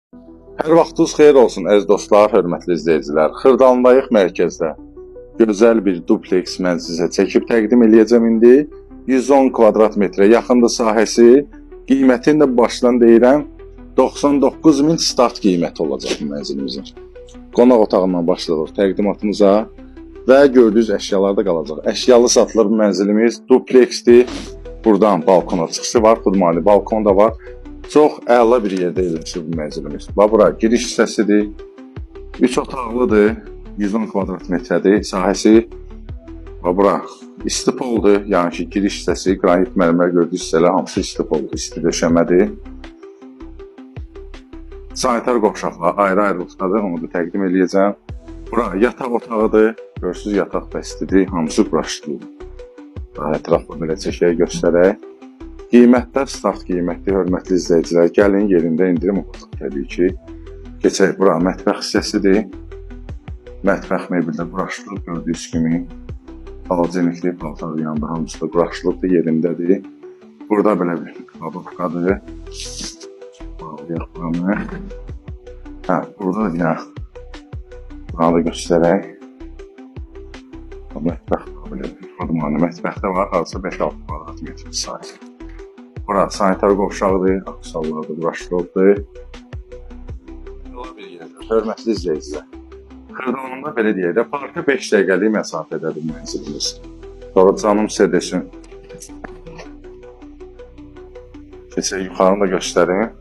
Hər vaxtınız xeyir olsun əziz dostlar, hörmətli izləyicilər. Xırdalındayıq mərkəzdə. Gözəl bir dupleks mən sizə çəkib təqdim eləyəcəm indi. 110 kvadrat metrə yaxındır sahəsi. Qiymətini də başdan deyirəm. 99.000 start qiyməti olacaq bu mənzilimizin. Qonaq otağından başlayırıq təqdimatımıza və gördüyünüz əşyalar da qalacaq. Əşyalı satılır bu mənzilimiz. Dupleksdir. Buradan balkona çıxışı var, xudmani balkon da var. Çox əla bir yerdə yerləşir bu mənzilimiz. Bax, bura giriş hissəsidir. 3 otaqlıdır. 110 kvadrat metrədir sahəsi. Bax, bura isti poldur. Yəni ki, giriş hissəsi, qranit mərmər gördüyünüz hissələr hamısı isti poldur, isti döşəmədir. Sanitar qovşaqlar ayrı-ayrılıqdadır, onu da təqdim eləyəcəm. Bura yataq otağıdır. Görürsünüz, yataq da istidir, hamısı quraşdırılır. Ətraflı belə çəkək göstərək. Qiymətdə start qiymətli, hörmətli izləyicilər, gəlin yerində indirim olacaq təbii ki. Keçək, bura mətbəx hissəsidir. Mətbəx mebeldə quraşdırılıb, gördüyünüz kimi. Halogenikli paltar yanında hamısı da quraşdırılıbdır, yerindədir. Burada belə bir qabıqadır. Bağlayaq buranı. Burada da buranı da göstərək. Mətbəx belə bir xudmani mətbəxdə var, arası 5-6 kvadrat metr sayı. Bura sanitar qovşağıdır, aksallar da quraşdırılıbdır. Hörmətli izləyicilər. Xırdalanında belə deyək də, parka 5 dəqiqəlik məsafədədir mənzilimiz. Sonra canım sizə desin. Keçək, yuxarını da göstərim.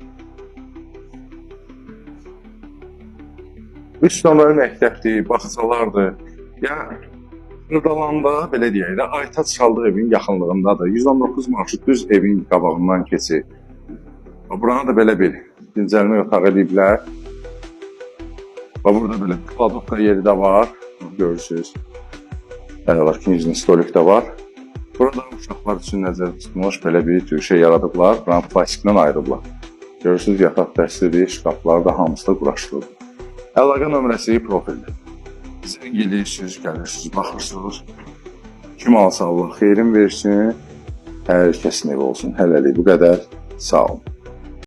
Üç nömrəli məktəbdir, bağçalardır. Xırdalanda, belə deyək də, Aytaç Şallıq evinin yaxınlığındadır. 119 marşrut düz evin qabağından keçir. Buranı da belə bir dincəlmə otağı ediblər. Burada belə kladovka yeri də var, görürsünüz. Kinizin stolik də var. Burada uşaqlar üçün nəzərdə tutulmuş belə bir şey yaradıblar. Buranı plastikdən ayırıblar. Görürsünüz, yataq dəstidir, şkaflar da hamısı da quraşdırılır. Əlaqə nömrəsi profildir. Zəng edirsiniz, gəlirsiniz, baxırsınız. Kim alsa Allah xeyrin versin, hər kəsin evi olsun. Hələlik bu qədər. Sağ olun.